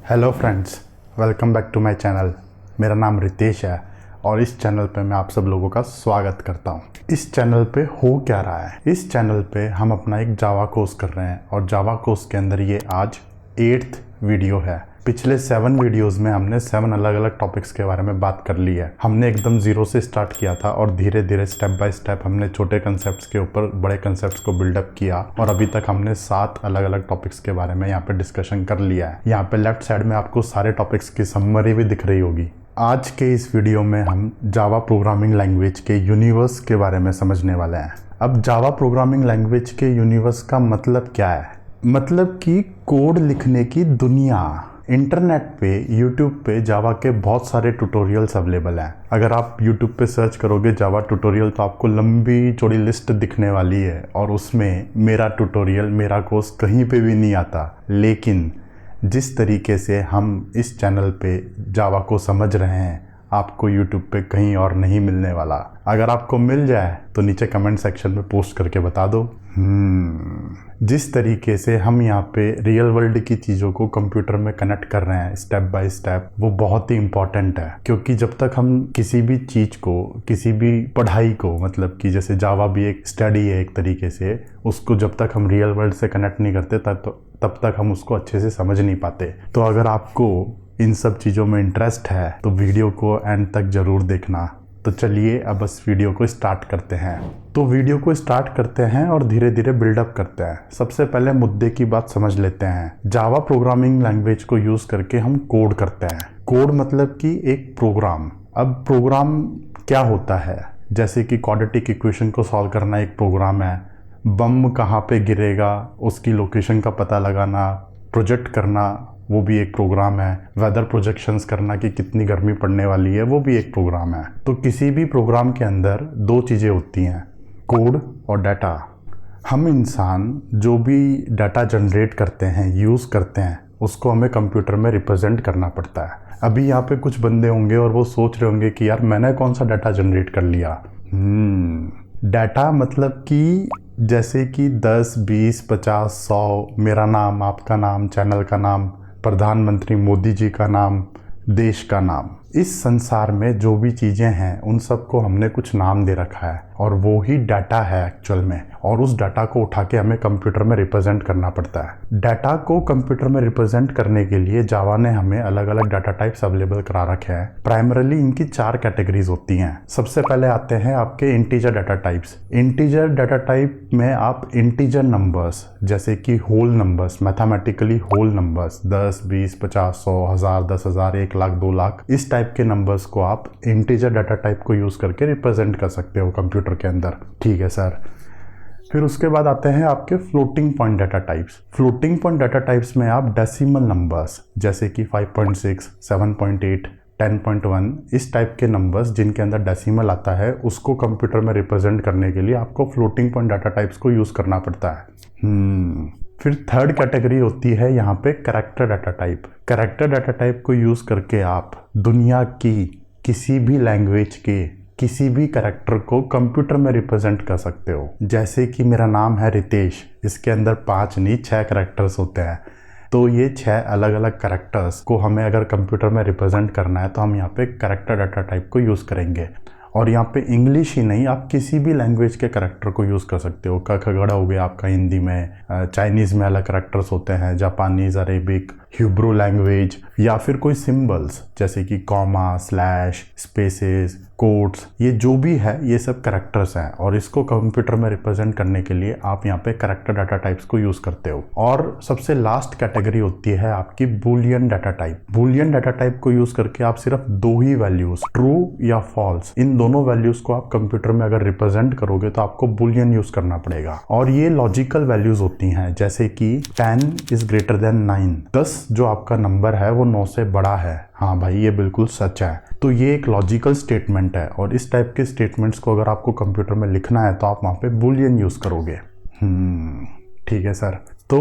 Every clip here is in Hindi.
Hello friends, welcome back to my channel. मेरा नाम रितेश है और इस चैनल पे मैं आप सब लोगों का स्वागत करता हूँ। इस चैनल पे हो क्या रहा है, इस चैनल पे हम अपना एक जावा कोर्स कर रहे हैं और जावा कोर्स के अंदर ये आज 8th वीडियो है। पिछले 7 वीडियोस में हमने 7 अलग अलग टॉपिक्स के बारे में बात कर ली है। हमने एकदम जीरो से स्टार्ट किया था और धीरे धीरे स्टेप बाय स्टेप हमने छोटे कंसेप्ट्स के ऊपर बड़े कंसेप्ट्स को बिल्डअप किया और अभी तक हमने 7 अलग अलग टॉपिक्स के बारे में यहाँ पे डिस्कशन कर लिया है। यहाँ पे लेफ्ट साइड में आपको सारे टॉपिक्स की समरी भी दिख रही होगी। आज के इस वीडियो में हम जावा प्रोग्रामिंग लैंग्वेज के यूनिवर्स के बारे में समझने वाले हैं। अब जावा प्रोग्रामिंग लैंग्वेज के यूनिवर्स का मतलब क्या है? मतलब कि कोड लिखने की दुनिया। इंटरनेट पे यूट्यूब पे जावा के बहुत सारे ट्यूटोरियल्स अवेलेबल हैं। अगर आप यूट्यूब पे सर्च करोगे जावा ट्यूटोरियल तो आपको लंबी चौड़ी लिस्ट दिखने वाली है और उसमें मेरा ट्यूटोरियल, मेरा कोर्स कहीं पे भी नहीं आता। लेकिन जिस तरीके से हम इस चैनल पे जावा को समझ रहे हैं, आपको यूट्यूब पे कहीं और नहीं मिलने वाला। अगर आपको मिल जाए तो नीचे कमेंट सेक्शन में पोस्ट करके बता दो। जिस तरीके से हम यहाँ पे रियल वर्ल्ड की चीज़ों को कंप्यूटर में कनेक्ट कर रहे हैं स्टेप बाय स्टेप, वो बहुत ही इम्पॉर्टेंट है। क्योंकि जब तक हम किसी भी चीज़ को, किसी भी पढ़ाई को, मतलब कि जैसे जावा भी एक स्टडी है एक तरीके से, उसको जब तक हम रियल वर्ल्ड से कनेक्ट नहीं करते तब तक हम उसको अच्छे से समझ नहीं पाते। तो अगर आपको इन सब चीज़ों में इंटरेस्ट है तो वीडियो को एंड तक ज़रूर देखना। तो चलिए अब इस वीडियो को स्टार्ट करते हैं। तो वीडियो को स्टार्ट करते हैं और धीरे धीरे बिल्डअप करते हैं। सबसे पहले मुद्दे की बात समझ लेते हैं। जावा प्रोग्रामिंग लैंग्वेज को यूज़ करके हम कोड करते हैं। कोड मतलब कि एक प्रोग्राम। अब प्रोग्राम क्या होता है? जैसे कि क्वाड्रेटिक इक्वेशन को सॉल्व करना एक प्रोग्राम है, बम कहाँ पे गिरेगा उसकी लोकेशन का पता लगाना, प्रोजेक्ट करना वो भी एक प्रोग्राम है, वेदर प्रोजेक्शंस करना कि कितनी गर्मी पड़ने वाली है वो भी एक प्रोग्राम है। तो किसी भी प्रोग्राम के अंदर 2 चीज़ें होती हैं, कोड और डाटा। हम इंसान जो भी डाटा जनरेट करते हैं, यूज़ करते हैं, उसको हमें कंप्यूटर में रिप्रेजेंट करना पड़ता है। अभी यहाँ पे कुछ बंदे होंगे और वो सोच रहे होंगे कि यार मैंने कौन सा डाटा जनरेट कर लिया। डाटा मतलब कि जैसे कि 10, 20, 50, 100, मेरा नाम, आपका नाम, चैनल का नाम, प्रधानमंत्री मोदी जी का नाम, देश का नाम। इस संसार में जो भी चीज़ें हैं उन सबको हमने कुछ नाम दे रखा है और वो ही डाटा है एक्चुअल में। और उस डाटा को उठा के हमें कंप्यूटर में रिप्रेजेंट करना पड़ता है। डाटा को कंप्यूटर में रिप्रेजेंट करने के लिए जावा ने हमें अलग अलग डाटा टाइप्स अवेलेबल करा रखे हैं। प्राइमरली इनकी 4 कैटेगरीज होती हैं। सबसे पहले आते हैं आपके integer data types. Integer data type में आप इंटीजर नंबर्स जैसे कि whole numbers, mathematically whole numbers 10, 20, 50, 100, 1000, 10,000, 1 lakh, 2 lakh, इस टाइप के नंबर्स को आप इंटीजर डाटा टाइप को यूज करके रिप्रेजेंट कर सकते हो कंप्यूटर के अंदर। ठीक है सर। फिर उसके बाद आते हैं आपके floating point data types. Floating point data types में आप डेसिमल नंबर्स जैसे कि 5.6, 7.8, 10.1, इस टाइप के नंबर्स जिनके अंदर डेसिमल आता है उसको कंप्यूटर में रिप्रेजेंट करने के लिए आपको फ्लोटिंग पॉइंट डाटा टाइप्स को यूज करना पड़ता है। फिर थर्ड कैटेगरी होती है यहाँ पे character data type. Character data type को यूज करके आप दुनिया की किसी भी लैंग्वेज के किसी भी कैरेक्टर को कंप्यूटर में रिप्रेजेंट कर सकते हो। जैसे कि मेरा नाम है रितेश, इसके अंदर 5 नहीं 6 कैरेक्टर्स होते हैं। तो ये 6 अलग अलग कैरेक्टर्स को हमें अगर कंप्यूटर में रिप्रेजेंट करना है तो हम यहाँ पे कैरेक्टर डाटा टाइप को यूज़ करेंगे। और यहाँ पे इंग्लिश ही नहीं, आप किसी भी लैंग्वेज के कैरेक्टर को यूज़ कर सकते हो। क ख ग हो गया आपका हिंदी में, चाइनीज़ में अलग कैरेक्टर्स होते हैं, जापानीज़, अरेबिक, हिब्रू लैंग्वेज, या फिर कोई सिंबल्स जैसे कि कॉमा, स्लैश, स्पेसेस, कोड्स, ये जो भी है ये सब कैरेक्टर्स हैं और इसको कंप्यूटर में रिप्रेजेंट करने के लिए आप यहाँ पे कैरेक्टर डाटा टाइप्स को यूज़ करते हो। और सबसे लास्ट कैटेगरी होती है आपकी Boolean data type. Boolean data type को यूज़ करके आप सिर्फ 2 ही वैल्यूज, ट्रू या फॉल्स, इन दोनों वैल्यूज को आप कंप्यूटर में अगर रिप्रेजेंट करोगे तो आपको बूलियन यूज करना पड़ेगा। और ये लॉजिकल वैल्यूज होती हैं जैसे कि 10 इज ग्रेटर देन 9, 10 जो आपका नंबर है वो 9 से बड़ा है। हाँ भाई, ये बिल्कुल सच है। तो ये एक लॉजिकल स्टेटमेंट है और इस टाइप के स्टेटमेंट्स को अगर आपको कंप्यूटर में लिखना है तो आप वहाँ पे बूलियन यूज करोगे। ठीक है सर। तो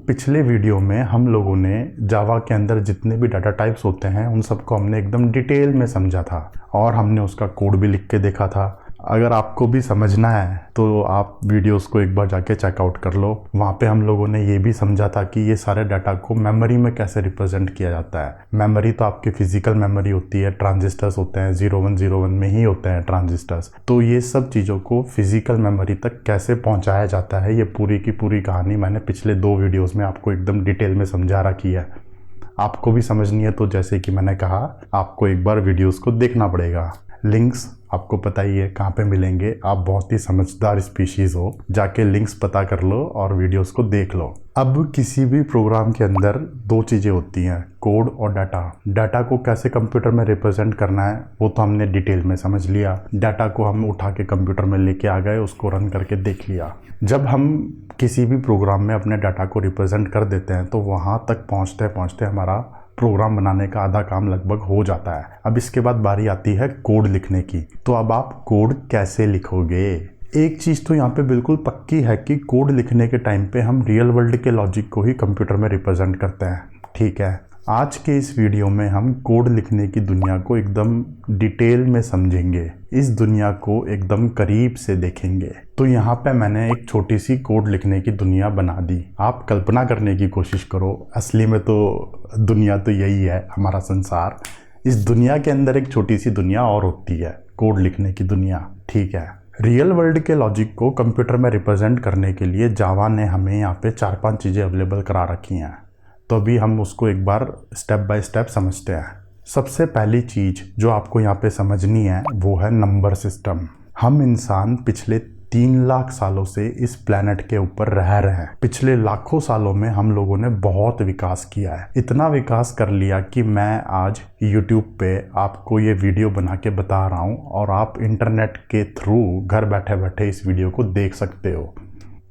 पिछले वीडियो में हम लोगों ने जावा के अंदर जितने भी डाटा टाइप्स होते हैं उन सबको हमने एकदम डिटेल में समझा था और हमने उसका कोड भी लिख के देखा था। अगर आपको भी समझना है तो आप वीडियोस को एक बार जाके चेकआउट कर लो। वहाँ पे हम लोगों ने ये भी समझा था कि ये सारे डाटा को मेमोरी में कैसे रिप्रेजेंट किया जाता है। मेमोरी तो आपकी फिजिकल मेमोरी होती है, ट्रांजिस्टर्स होते हैं, 0101 में ही होते हैं ट्रांजिस्टर्स। तो ये सब चीज़ों को फिजिकल मेमोरी तक कैसे पहुँचाया जाता है, ये पूरी की पूरी कहानी मैंने पिछले 2 वीडियोज़ में आपको एकदम डिटेल में समझा रखी है। आपको भी समझनी है तो जैसे कि मैंने कहा, आपको एक बार वीडियोस को देखना पड़ेगा। लिंक्स आपको पता ही है कहाँ पे मिलेंगे। आप बहुत ही समझदार स्पीशीज़ हो, जाके लिंक्स पता कर लो और वीडियोस को देख लो। अब किसी भी प्रोग्राम के अंदर 2 चीज़ें होती हैं, कोड और डाटा। डाटा को कैसे कंप्यूटर में रिप्रेजेंट करना है वो तो हमने डिटेल में समझ लिया। डाटा को हम उठा के कंप्यूटर में लेके आ गए, उसको रन करके देख लिया। जब हम किसी भी प्रोग्राम में अपने डाटा को रिप्रेजेंट कर देते हैं तो वहाँ तक पहुँचते पहुँचते हमारा प्रोग्राम बनाने का आधा काम लगभग हो जाता है। अब इसके बाद बारी आती है कोड लिखने की। तो अब आप कोड कैसे लिखोगे? एक चीज़ तो यहाँ पे बिल्कुल पक्की है कि कोड लिखने के टाइम पे हम रियल वर्ल्ड के लॉजिक को ही कंप्यूटर में रिप्रेजेंट करते हैं। ठीक है, आज के इस वीडियो में हम कोड लिखने की दुनिया को एकदम डिटेल में समझेंगे, इस दुनिया को एकदम करीब से देखेंगे। तो यहाँ पे मैंने एक छोटी सी कोड लिखने की दुनिया बना दी। आप कल्पना करने की कोशिश करो, असली में तो दुनिया तो यही है, हमारा संसार। इस दुनिया के अंदर एक छोटी सी दुनिया और होती है, कोड लिखने की दुनिया। ठीक है, रियल वर्ल्ड के लॉजिक को कंप्यूटर में रिप्रेजेंट करने के लिए जावा ने हमें यहाँ पे 4-5 चीज़ें अवेलेबल करा रखी हैं। तो अभी हम उसको एक बार स्टेप बाय स्टेप समझते हैं। सबसे पहली चीज़ जो आपको यहाँ पे समझनी है वो है नंबर सिस्टम। हम इंसान पिछले 3 लाख सालों से इस प्लेनेट के ऊपर रह रहे हैं। पिछले लाखों सालों में हम लोगों ने बहुत विकास किया है। इतना विकास कर लिया कि मैं आज YouTube पे आपको ये वीडियो बना के बता रहा हूँ और आप इंटरनेट के थ्रू घर बैठे बैठे इस वीडियो को देख सकते हो।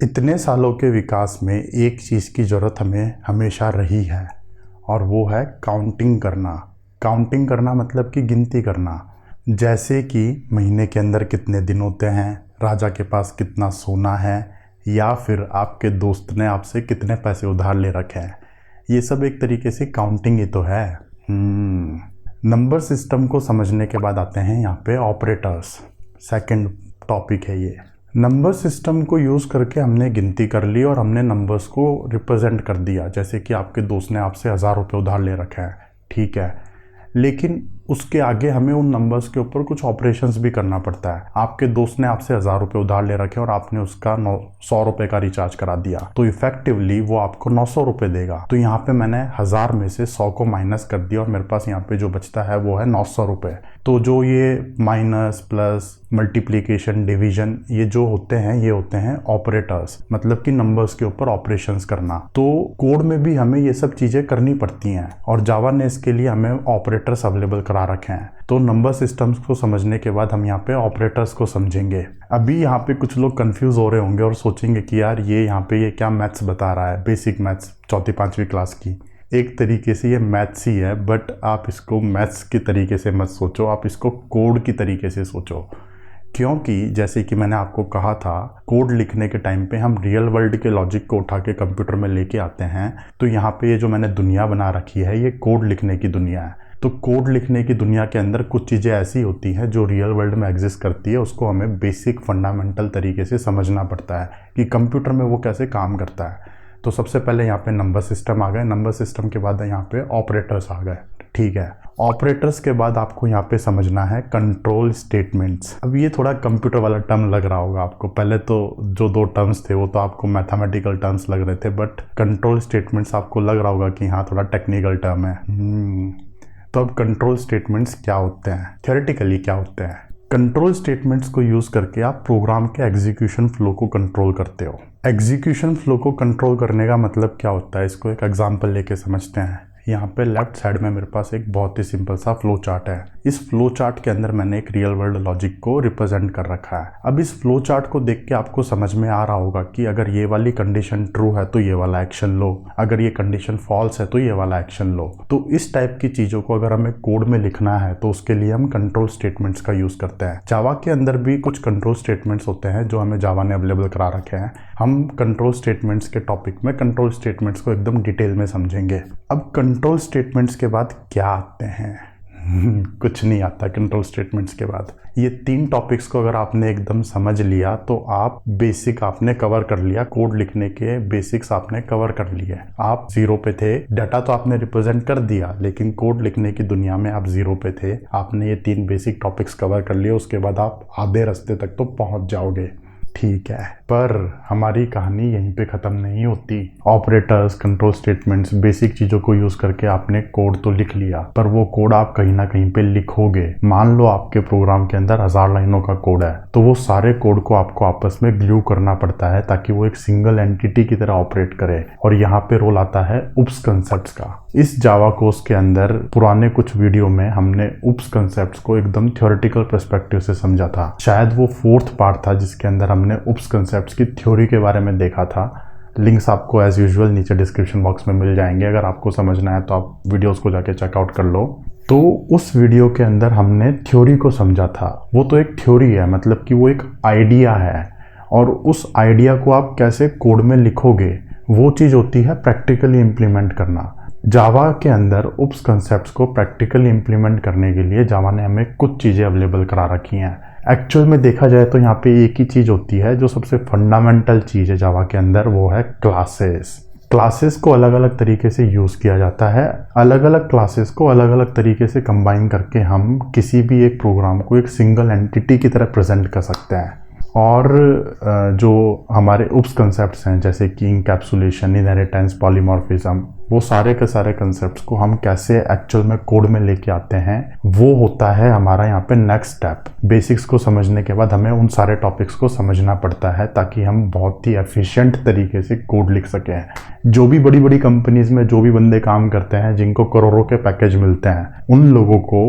इतने सालों के विकास में एक चीज़ की ज़रूरत हमें हमेशा रही है और वो है काउंटिंग करना। काउंटिंग करना मतलब कि गिनती करना। जैसे कि महीने के अंदर कितने दिन होते हैं, राजा के पास कितना सोना है, या फिर आपके दोस्त ने आपसे कितने पैसे उधार ले रखे हैं। ये सब एक तरीके से काउंटिंग ही तो है। नंबर सिस्टम को समझने के बाद आते हैं यहाँ पे ऑपरेटर्स। सेकंड टॉपिक है ये। नंबर सिस्टम को यूज़ करके हमने गिनती कर ली और हमने नंबर्स को रिप्रेजेंट कर दिया। जैसे कि आपके दोस्त ने आपसे 1000 रुपये उधार ले रखे हैं, ठीक है, लेकिन उसके आगे हमें उन नंबर्स के ऊपर कुछ ऑपरेशंस भी करना पड़ता है। आपके दोस्त ने आपसे 1000 रुपये उधार ले रखे और आपने उसका 100 रुपये का रिचार्ज करा दिया, तो इफेक्टिवली वो आपको 900 रुपये देगा। तो यहाँ पे मैंने 1000 में से 100 को माइनस कर दिया और मेरे पास यहाँ पे जो बचता है वो है 900 रुपये। तो जो ये माइनस प्लस मल्टीप्लिकेशन डिवीजन ये जो होते हैं ये होते हैं ऑपरेटर्स, मतलब कि नंबर्स के ऊपर ऑपरेशंस करना। तो कोड में भी हमें ये सब चीज़ें करनी पड़ती हैं और जावा ने इसके लिए हमें ऑपरेटर्स अवेलेबल करा रखे हैं। तो नंबर सिस्टम्स को समझने के बाद हम यहाँ पे ऑपरेटर्स को समझेंगे। अभी यहाँ पे कुछ लोग कंफ्यूज हो रहे होंगे और सोचेंगे कि यार ये यहाँ पे ये क्या मैथ्स बता रहा है, बेसिक मैथ्स 4वीं-5वीं क्लास की। एक तरीके से ये मैथ्स ही है, बट आप इसको मैथ्स के तरीके से मत सोचो, आप इसको कोड की तरीके से सोचो। क्योंकि जैसे कि मैंने आपको कहा था, कोड लिखने के टाइम पे हम रियल वर्ल्ड के लॉजिक को उठा के कंप्यूटर में लेके आते हैं। तो यहाँ पे ये जो मैंने दुनिया बना रखी है ये कोड लिखने की दुनिया है। तो कोड लिखने की दुनिया के अंदर कुछ चीज़ें ऐसी होती हैं जो रियल वर्ल्ड में एग्जिस्ट करती है, उसको हमें बेसिक फंडामेंटल तरीके से समझना पड़ता है कि कंप्यूटर में वो कैसे काम करता है। तो सबसे पहले यहाँ पे नंबर सिस्टम आ गए, नंबर सिस्टम के बाद यहाँ पे ऑपरेटर्स आ गए, ठीक है। ऑपरेटर्स के बाद आपको यहाँ पे समझना है कंट्रोल स्टेटमेंट्स। अब ये थोड़ा कंप्यूटर वाला टर्म लग रहा होगा आपको, पहले तो जो 2 टर्म्स थे वो तो आपको मैथमेटिकल टर्म्स लग रहे थे, बट कंट्रोल स्टेटमेंट्स आपको लग रहा होगा कि हाँ थोड़ा टेक्निकल टर्म है। तो अब कंट्रोल स्टेटमेंट्स क्या होते हैं, थ्योरेटिकली क्या होते हैं? कंट्रोल स्टेटमेंट्स को यूज़ करके आप प्रोग्राम के एग्जीक्यूशन फ्लो को कंट्रोल करते हो। एग्जीक्यूशन फ्लो को कंट्रोल करने का मतलब क्या होता है, इसको एक एग्जांपल लेके समझते हैं। यहाँ पे लेफ्ट साइड में मेरे पास एक बहुत ही सिंपल सा फ्लो चार्ट है। इस फ्लो चार्ट के अंदर मैंने एक रियल वर्ल्ड लॉजिक को रिप्रेजेंट कर रखा है। अब इस फ्लो चार्ट को देख के आपको समझ में आ रहा होगा कि अगर ये वाली कंडीशन ट्रू है तो ये वाला एक्शन लो, अगर ये कंडीशन फॉल्स है तो ये वाला एक्शन लो। तो इस टाइप की चीज़ों को अगर हमें कोड में लिखना है तो उसके लिए हम कंट्रोल स्टेटमेंट्स का यूज़ करते हैं। जावा के अंदर भी कुछ कंट्रोल स्टेटमेंट्स होते हैं जो हमें जावा ने अवेलेबल करा रखे हैं। हम कंट्रोल स्टेटमेंट्स के टॉपिक में कंट्रोल स्टेटमेंट्स को एकदम डिटेल में समझेंगे। अब कंट्रोल स्टेटमेंट्स के बाद क्या आते हैं? कुछ नहीं आता कंट्रोल स्टेटमेंट्स के बाद। ये 3 टॉपिक्स को अगर आपने एकदम समझ लिया तो आप बेसिक आपने कवर कर लिया, कोड लिखने के बेसिक्स आपने कवर कर लिए। आप 0 पे थे, डाटा तो आपने रिप्रेजेंट कर दिया, लेकिन कोड लिखने की दुनिया में आप 0 पे थे। आपने ये 3 बेसिक टॉपिक्स कवर कर लिए, उसके बाद आप आधे रास्ते तक तो पहुंच जाओगे। ठीक है, पर हमारी कहानी यहीं पे ख़त्म नहीं होती। ऑपरेटर्स, कंट्रोल स्टेटमेंट्स, बेसिक चीज़ों को यूज़ करके आपने कोड तो लिख लिया, पर वो कोड आप कहीं ना कहीं पे लिखोगे। मान लो आपके प्रोग्राम के अंदर 1000 लाइनों का कोड है, तो वो सारे कोड को आपको आपस में ग्लू करना पड़ता है ताकि वो एक सिंगल एंटिटी की तरह ऑपरेट करे। और यहाँ पे रोल आता है उप्स कंसेप्ट का। इस जावा कोर्स के अंदर पुराने कुछ वीडियो में हमने उप्स कंसेप्ट को एकदम थ्योरेटिकल पर्सपेक्टिव से समझा था। शायद वो 4th पार्ट था जिसके अंदर हमने उप्स कंसेप्ट की थ्योरी के बारे में देखा था। लिंक्स आपको एज यूजुअल नीचे डिस्क्रिप्शन बॉक्स में मिल जाएंगे, अगर आपको समझना है तो आप वीडियोस को जाके चेकआउट कर लो। तो उस वीडियो के अंदर हमने थ्योरी को समझा था। वो तो एक थ्योरी है, मतलब कि वो एक आइडिया है, और उस आइडिया को आप कैसे कोड में लिखोगे वो चीज़ होती है प्रैक्टिकली इम्प्लीमेंट करना। जावा के अंदर उप्स कंसेप्ट्स को प्रैक्टिकली इम्प्लीमेंट करने के लिए जावा ने हमें कुछ चीज़ें अवेलेबल करा रखी हैं। एक्चुअल में देखा जाए तो यहाँ पे एक ही चीज़ होती है जो सबसे फंडामेंटल चीज़ है जावा के अंदर, वो है क्लासेस। क्लासेस को अलग अलग तरीके से यूज़ किया जाता है। अलग अलग क्लासेस को अलग अलग तरीके से कंबाइन करके हम किसी भी एक प्रोग्राम को एक सिंगल एंटिटी की तरह प्रेजेंट कर सकते हैं। और जो हमारे उप्स कंसेप्ट्स हैं जैसे कि इंकैप्सुलेशन, इनहेरिटेंस, पॉलीमॉर्फिज्म, वो सारे के सारे कंसेप्ट्स को हम कैसे एक्चुअल में कोड में लेके आते हैं, वो होता है हमारा यहाँ पे नेक्स्ट स्टेप। बेसिक्स को समझने के बाद हमें उन सारे टॉपिक्स को समझना पड़ता है ताकि हम बहुत ही एफिशिएंट तरीके से कोड लिख सकें। जो भी बड़ी बड़ी कंपनीज में जो भी बंदे काम करते हैं, जिनको करोड़ों के पैकेज मिलते हैं, उन लोगों को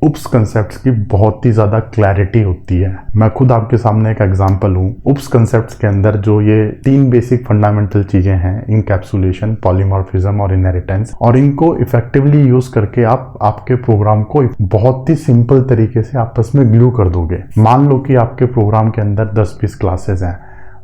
उप्स कंसेप्ट्स की बहुत ही ज़्यादा क्लैरिटी होती है। मैं खुद आपके सामने एक एग्जांपल हूँ। उप्स कंसेप्ट्स के अंदर जो ये 3 बेसिक फंडामेंटल चीज़ें हैं, इंकैप्सुलेशन, पॉलीमॉर्फिज्म और इनहेरिटेंस, और इनको इफेक्टिवली यूज करके आप आपके प्रोग्राम को बहुत ही सिंपल तरीके से आपस में ग्लू कर दोगे। मान लो कि आपके प्रोग्राम के अंदर 10-20 क्लासेस हैं,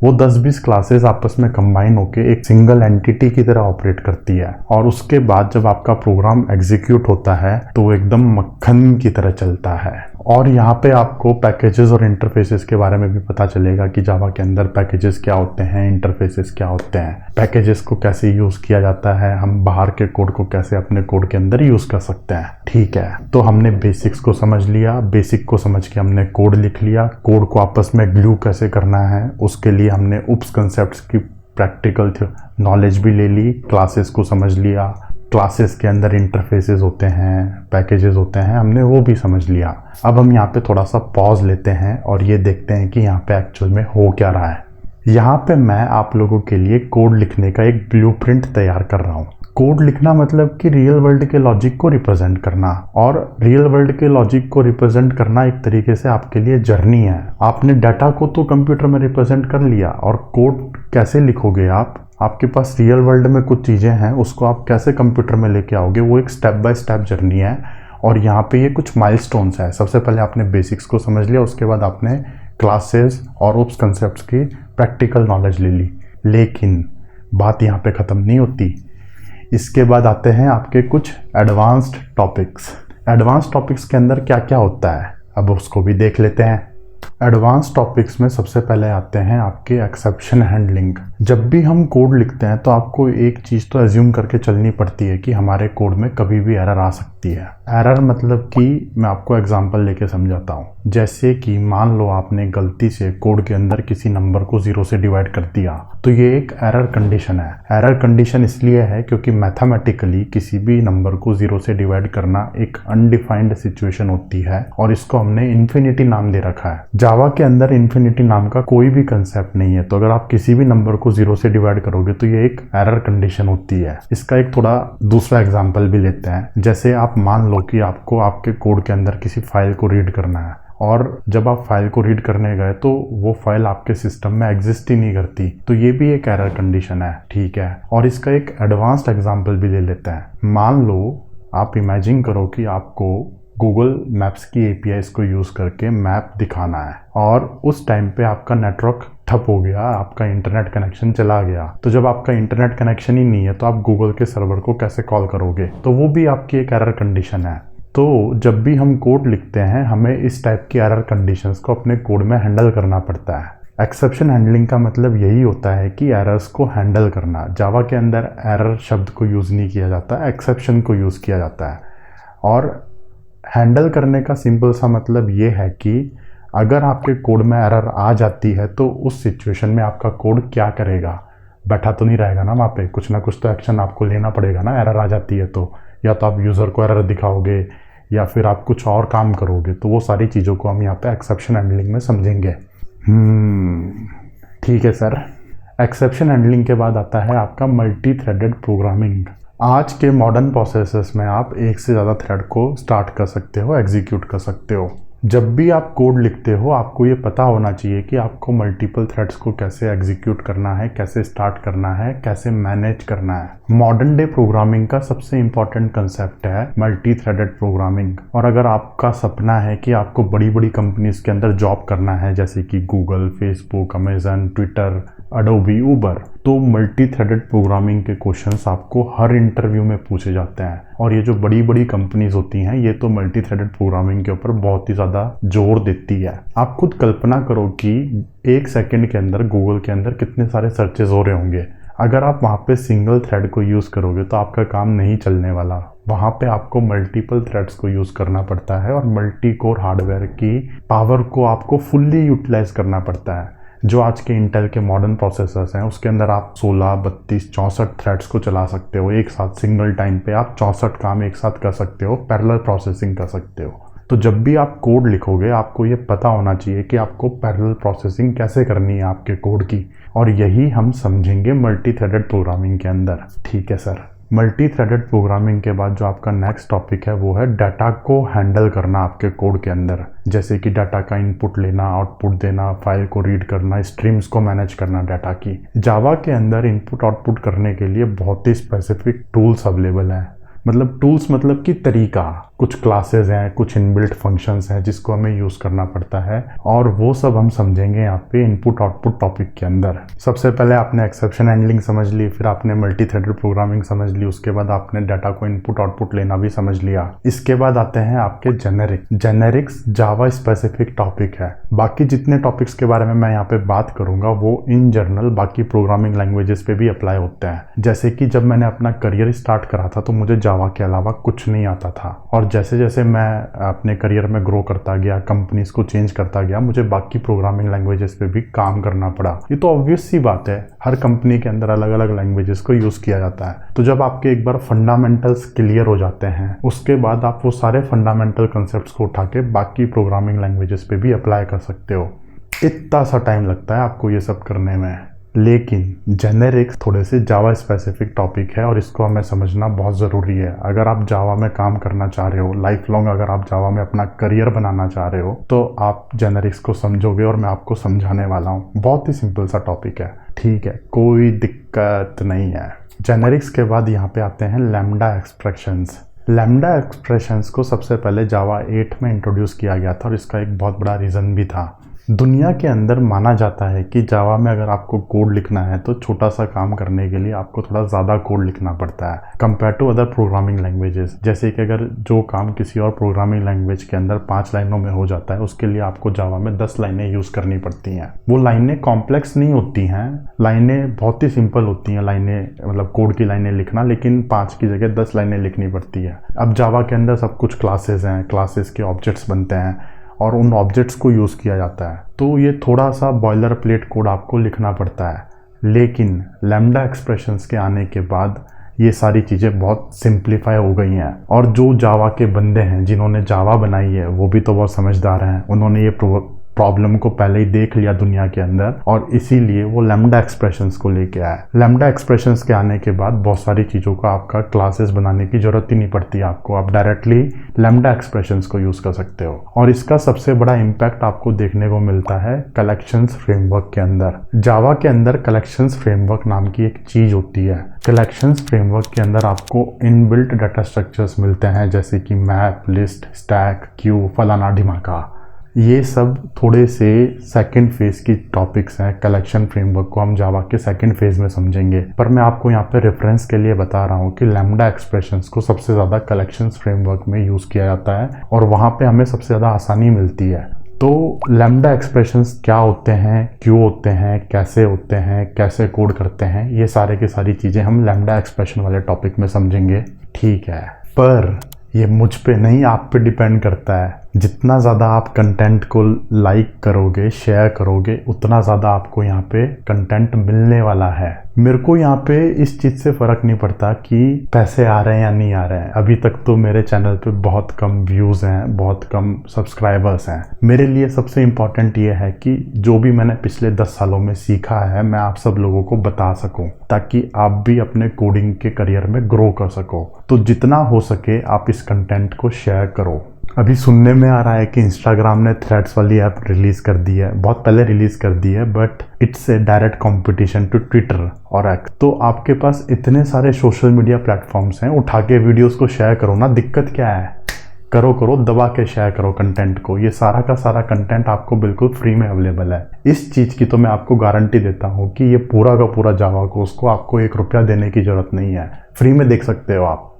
वो 10-20 क्लासेस आपस में कंबाइन होके एक सिंगल एंटिटी की तरह ऑपरेट करती है, और उसके बाद जब आपका प्रोग्राम एग्जीक्यूट होता है तो वो एकदम मक्खन की तरह चलता है। और यहाँ पे आपको पैकेजेस और इंटरफेसेस के बारे में भी पता चलेगा कि जावा के अंदर पैकेजेस क्या होते हैं, इंटरफेसेस क्या होते हैं, पैकेजेस को कैसे यूज़ किया जाता है, हम बाहर के कोड को कैसे अपने कोड के अंदर यूज़ कर सकते हैं। ठीक है, तो हमने बेसिक्स को समझ लिया, बेसिक को समझ के हमने कोड लिख लिया। कोड को आपस में ग्लू कैसे करना है उसके लिए हमने उप्स कंसेप्ट्स की प्रैक्टिकल नॉलेज भी ले ली, क्लासेस को समझ लिया, क्लासेस के अंदर इंटरफेसेस होते हैं, पैकेजेस होते हैं, हमने वो भी समझ लिया। अब हम यहाँ पे थोड़ा सा पॉज लेते हैं और ये देखते हैं कि यहाँ पे एक्चुअल में हो क्या रहा है। यहाँ पे मैं आप लोगों के लिए कोड लिखने का एक ब्लूप्रिंट तैयार कर रहा हूँ। कोड लिखना मतलब कि रियल वर्ल्ड के लॉजिक को रिप्रेजेंट करना, और रियल वर्ल्ड के लॉजिक को रिप्रेजेंट करना एक तरीके से आपके लिए जर्नी है। आपने डाटा को तो कंप्यूटर में रिप्रेजेंट कर लिया, और कोड कैसे लिखोगे आप, आपके पास रियल वर्ल्ड में कुछ चीज़ें हैं, उसको आप कैसे कंप्यूटर में लेके आओगे, वो एक स्टेप बाय स्टेप जर्नी है। और यहाँ पे ये कुछ माइलस्टोन्स है। सबसे पहले आपने बेसिक्स को समझ लिया, उसके बाद आपने क्लासेस और उप्स कंसेप्ट्स की प्रैक्टिकल नॉलेज ले ली। लेकिन बात यहाँ पे ख़त्म नहीं होती। इसके बाद आते हैं आपके कुछ एडवांस्ड टॉपिक्स। एडवांस टॉपिक्स के अंदर क्या क्या होता है, अब उसको भी देख लेते हैं। एडवांस टॉपिक्स में सबसे पहले आते हैं आपके एक्सेप्शन हैंडलिंग। जब भी हम कोड लिखते हैं तो आपको एक चीज़ तो एज्यूम करके चलनी पड़ती है कि हमारे कोड में कभी भी एरर आ सकती है। एरर मतलब कि मैं आपको एग्जांपल लेके समझाता हूँ। जैसे कि मान लो आपने गलती से कोड के अंदर किसी नंबर को 0 से डिवाइड कर दिया, तो ये एक एरर कंडीशन है। एरर कंडीशन इसलिए है क्योंकि मैथमेटिकली किसी भी नंबर को 0 से डिवाइड करना एक अनडिफाइंड सिचुएशन होती है, और इसको हमने इन्फिनिटी नाम दे रखा है। जावा के अंदर इन्फिनिटी नाम का कोई भी कंसेप्ट नहीं है, तो अगर आप किसी भी नंबर को 0 से डिवाइड करोगे तो ये एक एरर कंडीशन होती है। इसका एक थोड़ा दूसरा एग्जांपल भी लेते हैं। जैसे आप मान लो कि आपको आपके कोड के अंदर किसी फाइल को रीड करना है, और जब आप फाइल को रीड करने गए तो वो फाइल आपके सिस्टम में एग्जिस्ट ही नहीं करती, तो ये भी एक एरर कंडीशन है। ठीक है, और इसका एक एडवांस्ड एग्जांपल भी ले लेते हैं। मान लो आप इमेजिन करो कि आपको गूगल मैप्स की एपीआईज को यूज़ करके मैप दिखाना है, और उस टाइम पे आपका नेटवर्क ठप हो गया, आपका इंटरनेट कनेक्शन चला गया। तो जब आपका इंटरनेट कनेक्शन ही नहीं है तो आप गूगल के सर्वर को कैसे कॉल करोगे, तो वो भी आपकी एक एरर कंडीशन है। तो जब भी हम कोड लिखते हैं हमें इस टाइप की एरर कंडीशंस को अपने कोड में हैंडल करना पड़ता है। एक्सेप्शन हैंडलिंग का मतलब यही होता है कि एरर्स को हैंडल करना। जावा के अंदर एरर शब्द को यूज़ नहीं किया जाता, एक्सेप्शन को यूज़ किया जाता है। और हैंडल करने का सिंपल सा मतलब ये है कि अगर आपके कोड में एरर आ जाती है तो उस सिचुएशन में आपका कोड क्या करेगा। बैठा तो नहीं रहेगा ना वहाँ पे, कुछ ना कुछ तो एक्शन आपको लेना पड़ेगा ना। एरर आ जाती है तो या तो आप यूज़र को एरर दिखाओगे या फिर आप कुछ और काम करोगे। तो वो सारी चीज़ों को हम यहाँ पे एक्सेप्शन हैंडलिंग में समझेंगे। ठीक है सर। एक्सेप्शन हैंडलिंग के बाद आता है आपका मल्टी थ्रेडेड प्रोग्रामिंग। आज के मॉडर्न प्रोसेसेस में आप एक से ज़्यादा थ्रेड को स्टार्ट कर सकते हो, एग्जीक्यूट कर सकते हो। जब भी आप कोड लिखते हो आपको ये पता होना चाहिए कि आपको मल्टीपल थ्रेड्स को कैसे एग्जीक्यूट करना है, कैसे स्टार्ट करना है, कैसे मैनेज करना है। मॉडर्न डे प्रोग्रामिंग का सबसे इंपॉर्टेंट कंसेप्ट है मल्टी थ्रेडेड प्रोग्रामिंग। और अगर आपका सपना है कि आपको बड़ी बड़ी कंपनीज के अंदर जॉब करना है जैसे कि Google, Facebook, Amazon, Twitter, Adobe, Uber, तो मल्टी थ्रेडेड प्रोग्रामिंग के क्वेश्चंस आपको हर इंटरव्यू में पूछे जाते हैं। और ये जो बड़ी बड़ी कंपनीज होती हैं ये तो मल्टी थ्रेडेड प्रोग्रामिंग के ऊपर बहुत ही ज़्यादा जोर देती है। आप खुद कल्पना करो कि एक सेकंड के अंदर गूगल के अंदर कितने सारे सर्चेज हो रहे होंगे। अगर आप वहाँ पे सिंगल थ्रेड को यूज़ करोगे तो आपका काम नहीं चलने वाला। वहाँ पे आपको मल्टीपल थ्रेड्स को यूज़ करना पड़ता है और मल्टी कोर हार्डवेयर की पावर को आपको फुल्ली यूटिलाइज करना पड़ता है। जो आज के इंटेल के मॉडर्न प्रोसेसर्स हैं उसके अंदर आप 16, 32, 64 थ्रेड्स को चला सकते हो एक साथ। सिंगल टाइम पे आप 64 काम एक साथ कर सकते हो, पैरेलल प्रोसेसिंग कर सकते हो। तो जब भी आप कोड लिखोगे आपको ये पता होना चाहिए कि आपको पैरेलल प्रोसेसिंग कैसे करनी है आपके कोड की। और यही हम समझेंगे मल्टी थ्रेडेड प्रोग्रामिंग के अंदर। ठीक है सर। मल्टी थ्रेडेड प्रोग्रामिंग के बाद जो आपका नेक्स्ट टॉपिक है वो है डाटा को हैंडल करना आपके कोड के अंदर। जैसे कि डाटा का इनपुट लेना, आउटपुट देना, फाइल को रीड करना, स्ट्रीम्स को मैनेज करना डाटा की। जावा के अंदर इनपुट आउटपुट करने के लिए बहुत ही स्पेसिफिक टूल्स अवेलेबल हैं। मतलब टूल्स मतलब कि तरीका। कुछ क्लासेस हैं, कुछ इनबिल्ट फंक्शंस हैं जिसको हमें यूज़ करना पड़ता है और वो सब हम समझेंगे यहाँ पे इनपुट आउटपुट टॉपिक के अंदर। सबसे पहले आपने एक्सेप्शन हैंडलिंग समझ ली, फिर आपने मल्टी थ्रेडेड प्रोग्रामिंग समझ ली, उसके बाद आपने डाटा को इनपुट आउटपुट लेना भी समझ लिया। इसके बाद आते हैं आपके जेनेरिक्स जावा स्पेसिफिक टॉपिक है। बाकी जितने टॉपिक्स के बारे में मैं यहाँ पे बात करूंगा वो इन जनरल बाकी प्रोग्रामिंग लैंग्वेजेस पे भी अप्लाई होते हैं। जैसे कि जब मैंने अपना करियर स्टार्ट करा था तो मुझे जावा के अलावा कुछ नहीं आता था और जैसे जैसे मैं अपने करियर में ग्रो करता गया, कंपनीज को चेंज करता गया, मुझे बाकी प्रोग्रामिंग लैंग्वेजेस पे भी काम करना पड़ा। ये तो ऑब्वियस सी बात है, हर कंपनी के अंदर अलग अलग लैंग्वेजेस को यूज़ किया जाता है। तो जब आपके एक बार फंडामेंटल्स क्लियर हो जाते हैं उसके बाद आप वो सारे फंडामेंटल कंसेप्ट को उठा के बाकी प्रोग्रामिंग लैंग्वेजेस पे भी अप्लाई कर सकते हो। इतना सा टाइम लगता है आपको ये सब करने में। लेकिन जेनेरिक्स थोड़े से जावा स्पेसिफिक टॉपिक है और इसको हमें समझना बहुत ज़रूरी है। अगर आप जावा में काम करना चाह रहे हो, लाइफ लॉन्ग अगर आप जावा में अपना करियर बनाना चाह रहे हो तो आप जेनेरिक्स को समझोगे और मैं आपको समझाने वाला हूँ। बहुत ही सिंपल सा टॉपिक है, ठीक है, कोई दिक्कत नहीं है। जेनेरिक्स के बाद यहाँ पे आते हैं लैम्डा एक्सप्रेशंस। लैम्डा एक्सप्रेशंस को सबसे पहले जावा 8 में इंट्रोड्यूस किया गया था और इसका एक बहुत बड़ा रीज़न भी था। दुनिया के अंदर माना जाता है कि जावा में अगर आपको कोड लिखना है तो छोटा सा काम करने के लिए आपको थोड़ा ज़्यादा कोड लिखना पड़ता है compare to other programming languages. जैसे कि अगर जो काम किसी और प्रोग्रामिंग लैंग्वेज के अंदर 5 लाइनों में हो जाता है उसके लिए आपको जावा में 10 लाइनें यूज़ करनी पड़ती हैं। वो लाइनें कॉम्प्लेक्स नहीं होती हैं, लाइनें बहुत ही सिंपल होती हैं, लाइनें मतलब कोड की लाइनें लिखना, लेकिन 5 की जगह 10 लाइनें लिखनी पड़ती है। अब जावा के अंदर सब कुछ क्लासेस हैं, क्लासेस के ऑब्जेक्ट्स बनते हैं और उन ऑब्जेक्ट्स को यूज़ किया जाता है। तो ये थोड़ा सा बॉयलर प्लेट कोड आपको लिखना पड़ता है। लेकिन लैम्डा एक्सप्रेशंस के आने के बाद ये सारी चीज़ें बहुत सिंप्लीफाई हो गई हैं और जो जावा के बंदे हैं जिन्होंने जावा बनाई है वो भी तो बहुत समझदार हैं। उन्होंने ये प्रॉब्लम को पहले ही देख लिया दुनिया के अंदर और इसीलिए वो लैम्डा एक्सप्रेशंस को लेके आए। लैम्डा एक्सप्रेशंस के आने के बाद बहुत सारी चीज़ों का आपका क्लासेस बनाने की ज़रूरत ही नहीं पड़ती आपको, आप डायरेक्टली लैम्डा एक्सप्रेशंस को यूज़ कर सकते हो। और इसका सबसे बड़ा इम्पैक्ट आपको देखने को मिलता है कलेक्शंस फ्रेमवर्क के अंदर। जावा के अंदर कलेक्शंस फ्रेमवर्क नाम की एक चीज़ होती है। कलेक्शंस फ्रेमवर्क के अंदर आपको इनबिल्ट डाटा स्ट्रक्चर्स मिलते हैं जैसे कि मैप, लिस्ट, स्टैक, क्यू, फलाना ढिमाका। ये सब थोड़े से सेकंड फेज की टॉपिक्स हैं। कलेक्शन फ्रेमवर्क को हम जावा के सेकंड फेज में समझेंगे, पर मैं आपको यहाँ पे रेफरेंस के लिए बता रहा हूँ कि लैम्डा एक्सप्रेशंस को सबसे ज़्यादा कलेक्शंस फ्रेमवर्क में यूज़ किया जाता है और वहाँ पे हमें सबसे ज़्यादा आसानी मिलती है। तो लैम्डा एक्सप्रेशंस क्या होते हैं, क्यों होते हैं, कैसे होते हैं, कैसे कोड करते हैं, ये सारे की सारी चीज़ें हम लैम्डा एक्सप्रेशन वाले टॉपिक में समझेंगे, ठीक है। पर ये मुझ पे नहीं, आप पे डिपेंड करता है। जितना ज़्यादा आप कंटेंट को लाइक करोगे, शेयर करोगे, उतना ज़्यादा आपको यहाँ पे कंटेंट मिलने वाला है। मेरे को यहाँ पे इस चीज़ से फ़र्क नहीं पड़ता कि पैसे आ रहे हैं या नहीं आ रहे हैं। अभी तक तो मेरे चैनल पे बहुत कम व्यूज़ हैं, बहुत कम सब्सक्राइबर्स हैं। मेरे लिए सबसे इम्पॉर्टेंट ये है कि जो भी मैंने पिछले 10 सालों में सीखा है मैं आप सब लोगों को बता सकूं, ताकि आप भी अपने कोडिंग के करियर में ग्रो कर सको। तो जितना हो सके आप इस कंटेंट को शेयर करो। अभी सुनने में आ रहा है कि इंस्टाग्राम ने थ्रेड्स वाली ऐप रिलीज़ कर दी है, बहुत पहले रिलीज़ कर दी है, but it's a direct competition to Twitter और एक्स। तो आपके पास इतने सारे सोशल मीडिया प्लेटफॉर्म्स हैं, उठा के वीडियोस को शेयर करो ना, दिक्कत क्या है। करो दबा के शेयर करो कंटेंट को। ये सारा का सारा कंटेंट आपको बिल्कुल फ्री में अवेलेबल है। इस चीज़ की तो मैं आपको गारंटी देता हूँ कि ये पूरा का पूरा जावा कोर्स को आपको 1 रुपया देने की ज़रूरत नहीं है, फ्री में देख सकते हो आप।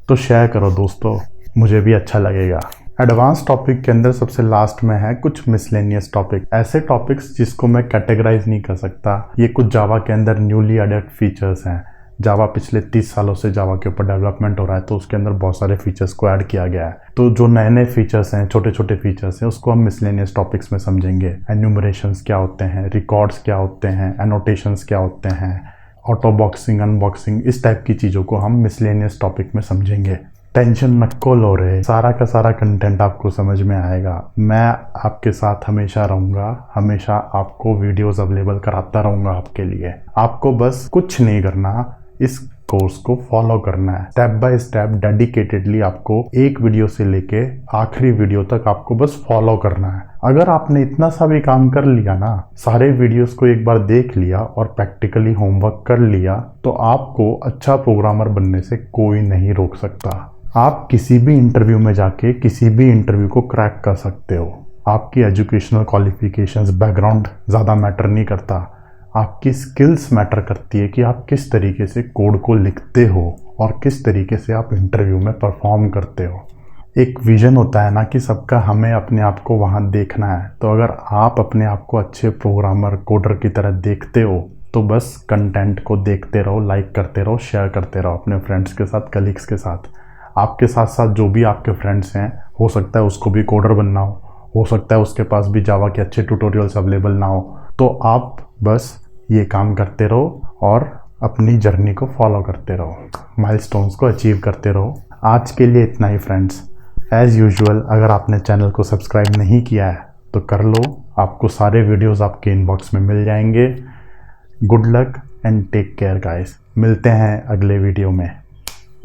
तो शेयर करो दोस्तों, मुझे भी अच्छा लगेगा। एडवांस टॉपिक के अंदर सबसे लास्ट में है कुछ मिसलेनियस टॉपिक, ऐसे टॉपिक्स जिसको मैं कैटेगराइज नहीं कर सकता। ये कुछ जावा के अंदर न्यूली एडेड फीचर्स हैं। जावा पिछले 30 सालों से जावा के ऊपर डेवलपमेंट हो रहा है, तो उसके अंदर बहुत सारे फीचर्स को ऐड किया गया है। तो जो नए नए फीचर्स हैं, छोटे छोटे फीचर्स हैं, उसको हम मिसलेनियस टॉपिक्स में समझेंगे। एन्यूमरेशंस क्या होते हैं, रिकॉर्ड्स क्या होते हैं, एनोटेशंस क्या होते हैं, ऑटो बॉक्सिंग, अनबॉक्सिंग, इस टाइप की चीज़ों को हम मिसलेनियस टॉपिक में समझेंगे। टेंशन नको लो रे, सारा का सारा कंटेंट आपको समझ में आएगा। मैं आपके साथ हमेशा रहूँगा, हमेशा आपको वीडियोस अवेलेबल कराता रहूँगा आपके लिए। आपको बस कुछ नहीं करना, इस कोर्स को फॉलो करना है स्टेप बाय स्टेप, डेडिकेटेडली। आपको एक वीडियो से लेके आखिरी वीडियो तक आपको बस फॉलो करना है। अगर आपने इतना सा भी काम कर लिया ना, सारे वीडियोस को एक बार देख लिया और प्रैक्टिकली होमवर्क कर लिया, तो आपको अच्छा प्रोग्रामर बनने से कोई नहीं रोक सकता। आप किसी भी इंटरव्यू में जाके किसी भी इंटरव्यू को क्रैक कर सकते हो। आपकी एजुकेशनल क्वालिफिकेशंस, बैकग्राउंड ज़्यादा मैटर नहीं करता। आपकी स्किल्स मैटर करती है कि आप किस तरीके से कोड को लिखते हो और किस तरीके से आप इंटरव्यू में परफॉर्म करते हो। एक विजन होता है ना कि सबका, हमें अपने आप को वहाँ देखना है। तो अगर आप अपने आप को अच्छे प्रोग्रामर, कोडर की तरह देखते हो, तो बस कंटेंट को देखते रहो, लाइक करते रहो, शेयर करते रहो अपने फ्रेंड्स के साथ, कलीग्स के साथ। आपके साथ साथ जो भी आपके फ्रेंड्स हैं, हो सकता है उसको भी कोडर बनना हो सकता है उसके पास भी जावा के अच्छे ट्यूटोरियल्स अवेलेबल ना हो। तो आप बस ये काम करते रहो और अपनी जर्नी को फॉलो करते रहो, माइलस्टोन्स को अचीव करते रहो। आज के लिए इतना ही फ्रेंड्स। एज़ यूजुअल, अगर आपने चैनल को सब्सक्राइब नहीं किया है तो कर लो, आपको सारे वीडियोस आपके इनबॉक्स में मिल जाएंगे। Good luck and take care guys. मिलते हैं अगले वीडियो में।